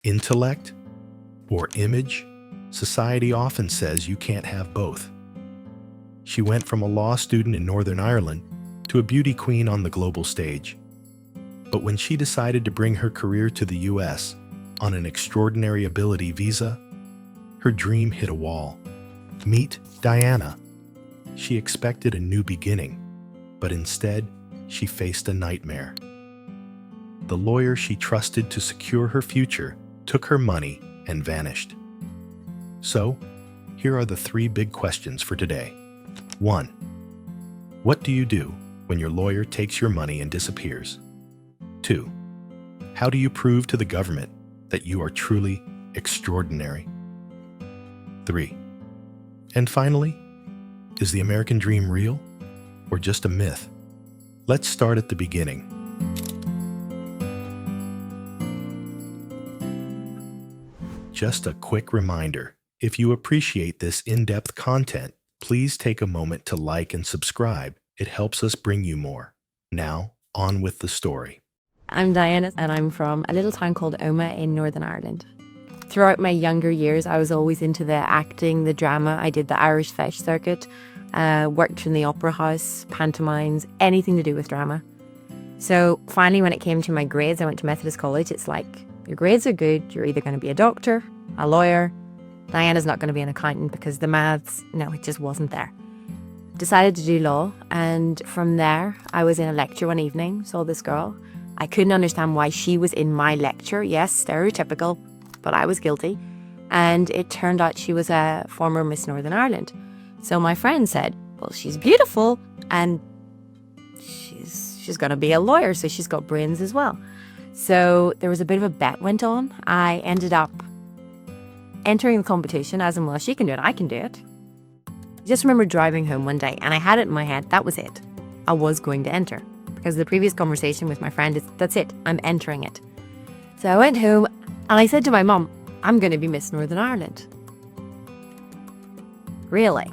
Intellect or image? Society often says you can't have both. She went from a law student in Northern Ireland to a beauty queen on the global stage. But when she decided to bring her career to the US on an extraordinary ability visa, her dream hit a wall. Meet Diana. She expected a new beginning, but instead, she faced a nightmare. The lawyer she trusted to secure her future took her money and vanished. So, here are the 3 big questions for today. 1. What do you do when your lawyer takes your money and disappears? 2. How do you prove to the government that you are truly extraordinary? 3. And finally, is the American dream real or just a myth? Let's start at the beginning. Just a quick reminder, if you appreciate this in-depth content, please take a moment to like and subscribe. It helps us bring you more. Now, on with the story. I'm Diana, and I'm from a little town called Omagh in Northern Ireland. Throughout my younger years, I was always into the acting, the drama. I did the Irish Feis circuit, worked in the opera house, pantomimes, anything to do with drama. So finally, when it came to my grades, I went to Methodist College. It's like, your grades are good, you're either going to be a doctor, a lawyer. Diana's not going to be an accountant because the maths, no, it just wasn't there. Decided to do law, and from there, I was in a lecture one evening, saw this girl. I couldn't understand why she was in my lecture. Yes, stereotypical, but I was guilty. And it turned out she was a former Miss Northern Ireland. So my friend said, well, she's beautiful and she's going to be a lawyer, so she's got brains as well. So there was a bit of a bet went on. I ended up entering the competition as in, well, she can do it, I can do it. I just remember driving home one day and I had it in my head, that was it. I was going to enter. Because the previous conversation with my friend is, that's it, I'm entering it. So I went home and I said to my mum, I'm going to be Miss Northern Ireland. Really?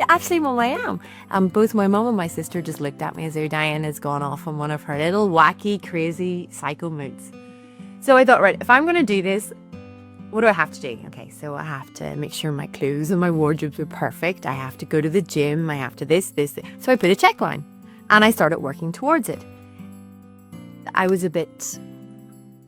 Actually, Mum, I am. Both my mum and my sister just looked at me as though Diana's gone off on one of her little wacky, crazy, psycho moods. So I thought, right, if I'm going to do this, what do I have to do? Okay, so I have to make sure my clothes and my wardrobes were perfect. I have to go to the gym. I have to this. So I put a check line and I started working towards it. I was a bit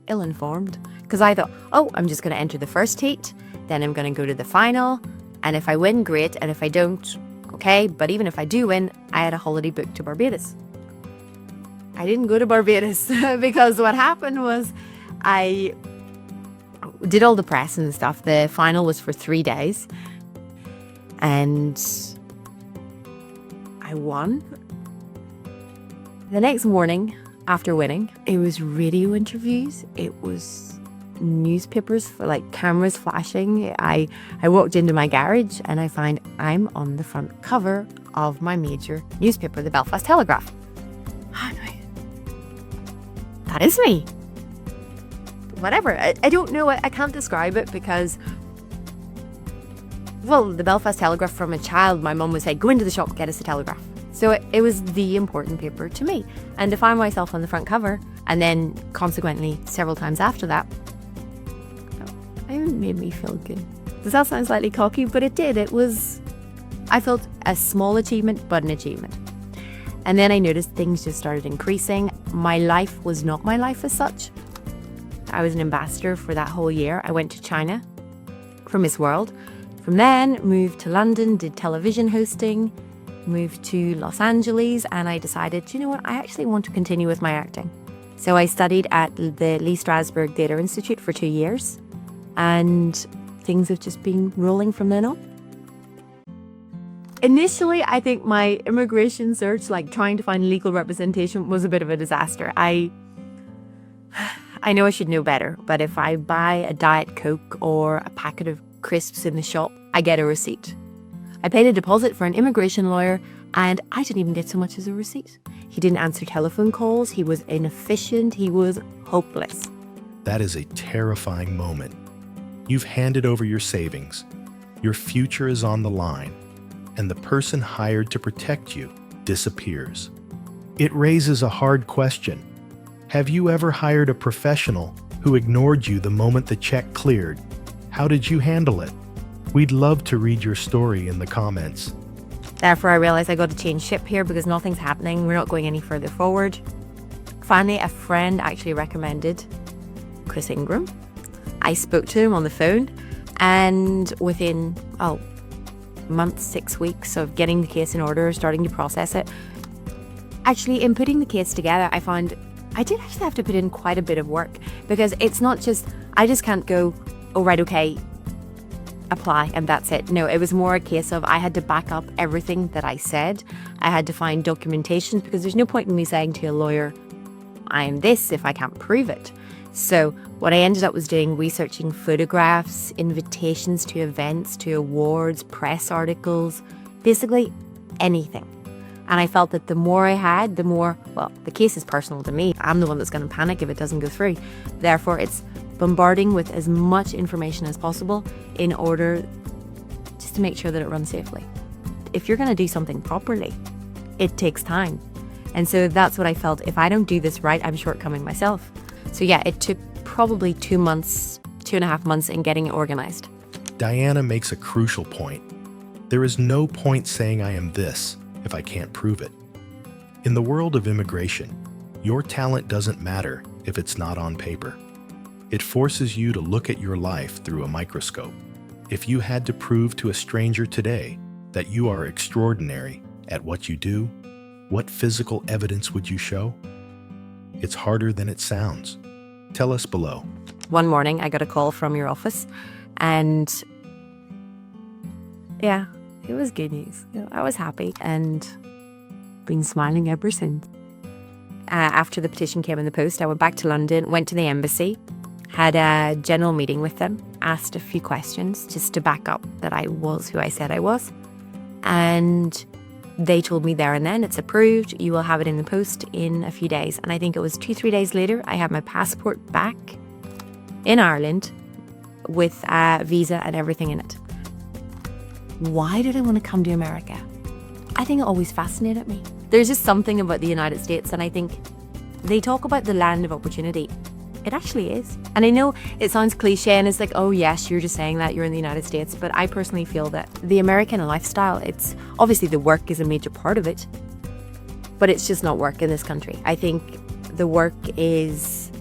ill-informed because I thought, oh, I'm just going to enter the first heat. Then I'm going to go to the final. And if I win, great. And if I don't, okay. But even if I do win, I had a holiday booked to Barbados. I didn't go to Barbados because what happened was I did all the press and stuff. The final was for 3 days. And I won. The next morning, after winning, it was radio interviews. It was newspapers, like cameras flashing. I walked into my garage and I find I'm on the front cover of my major newspaper, the Belfast Telegraph. That is me. Whatever. I don't know. I can't describe it because, well, the Belfast Telegraph, from a child, my mum would say, go into the shop, get us a Telegraph. So it was the important paper to me. And to find myself on the front cover, and then consequently several times after that, it made me feel good. Does that sound slightly cocky? But it did. I felt a small achievement, but an achievement. And then I noticed things just started increasing. My life was not my life as such. I was an ambassador for that whole year. I went to China for Miss World. From then, moved to London, did television hosting, moved to Los Angeles, and I decided, you know what, I actually want to continue with my acting. So I studied at the Lee Strasberg Theatre Institute for 2 years, and things have just been rolling from then on. Initially, I think my immigration search, like trying to find legal representation, was a bit of a disaster. I know I should know better, but if I buy a Diet Coke or a packet of crisps in the shop, I get a receipt. I paid a deposit for an immigration lawyer and I didn't even get so much as a receipt. He didn't answer telephone calls, he was inefficient, he was hopeless. That is a terrifying moment. You've handed over your savings, your future is on the line, and the person hired to protect you disappears. It raises a hard question. Have you ever hired a professional who ignored you the moment the check cleared. How did you handle it? We'd love to read your story in the comments. Therefore, I realized I got to change ship here because nothing's happening. We're not going any further forward. Finally, a friend actually recommended Chris Ingram. I spoke to him on the phone, and within months, 6 weeks of getting the case in order, starting to process it, actually in putting the case together, I found I did actually have to put in quite a bit of work, because it's not just, I just can't go, oh right, okay, apply and that's it. No, it was more a case of I had to back up everything that I said. I had to find documentation, because there's no point in me saying to a lawyer, I'm this, if I can't prove it. So what I ended up was doing researching photographs, invitations to events, to awards, press articles, basically anything. And I felt that the more I had, the more, well, the case is personal to me. I'm the one that's going to panic if it doesn't go through. Therefore, it's bombarding with as much information as possible in order just to make sure that it runs safely. If you're going to do something properly, it takes time. And so that's what I felt. If I don't do this right, I'm shortcoming myself. So yeah, it took probably 2 months, 2.5 months in getting it organized. Diana makes a crucial point. There is no point saying I am this if I can't prove it. In the world of immigration, your talent doesn't matter if it's not on paper. It forces you to look at your life through a microscope. If you had to prove to a stranger today that you are extraordinary at what you do, what physical evidence would you show? It's harder than it sounds. Tell us below. One morning, I got a call from your office, and yeah, it was good news. I was happy and been smiling ever since. After the petition came in the post, I went back to London, went to the embassy, had a general meeting with them, asked a few questions just to back up that I was who I said I was. And they told me there and then, it's approved, you will have it in the post in a few days. And I think it was 2-3 days later, I had my passport back in Ireland with a visa and everything in it. Why did I want to come to America? I think it always fascinated me. There's just something about the United States, and I think they talk about the land of opportunity. It actually is. And I know it sounds cliche and it's like, oh yes, you're just saying that, you're in the United States. But I personally feel that the American lifestyle, it's obviously the work is a major part of it, but it's just not work in this country. I think the work it's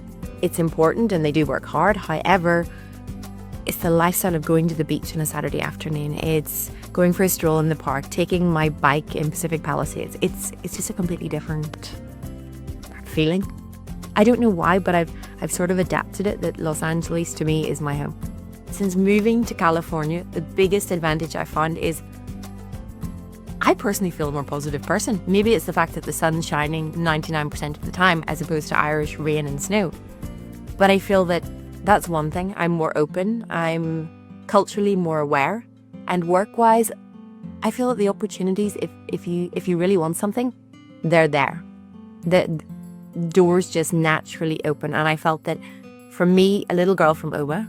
important and they do work hard. However, it's the lifestyle of going to the beach on a Saturday afternoon. It's going for a stroll in the park, taking my bike in Pacific Palisades. It's just a completely different feeling. I don't know why, but I've sort of adapted it that Los Angeles to me is my home. Since moving to California, the biggest advantage I found is I personally feel a more positive person. Maybe it's the fact that the sun's shining 99% of the time as opposed to Irish rain and snow. But I feel that that's one thing. I'm more open. I'm culturally more aware. And work-wise, I feel that the opportunities, if you really want something, they're there. The doors just naturally open. And I felt that for me, a little girl from Oma,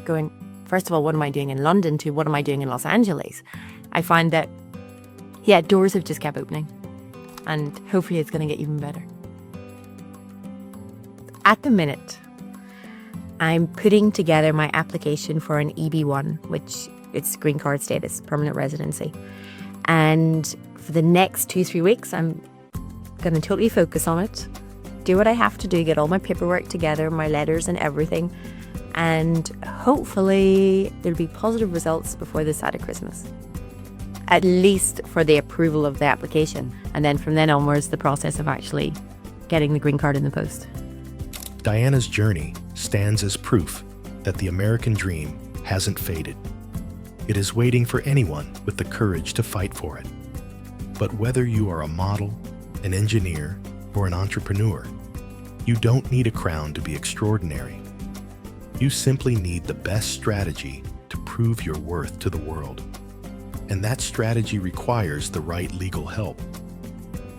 going, first of all, what am I doing in London to what am I doing in Los Angeles? I find that, yeah, doors have just kept opening. And hopefully it's going to get even better. At the minute, I'm putting together my application for an EB-1, which it's green card status, permanent residency. And for the next 2-3 weeks, I'm going to totally focus on it, do what I have to do, get all my paperwork together, my letters and everything. And hopefully there'll be positive results before this side of Christmas. At least for the approval of the application. And then from then onwards, the process of actually getting the green card in the post. Diana's journey stands as proof that the American dream hasn't faded. It is waiting for anyone with the courage to fight for it. But whether you are a model, an engineer, or an entrepreneur, you don't need a crown to be extraordinary. You simply need the best strategy to prove your worth to the world. And that strategy requires the right legal help.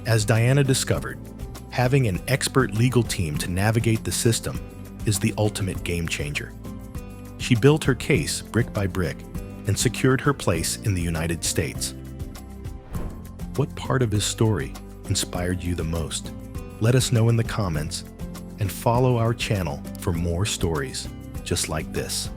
As Diana discovered, having an expert legal team to navigate the system is the ultimate game changer. She built her case brick by brick and secured her place in the United States. What part of his story inspired you the most? Let us know in the comments, and follow our channel for more stories just like this.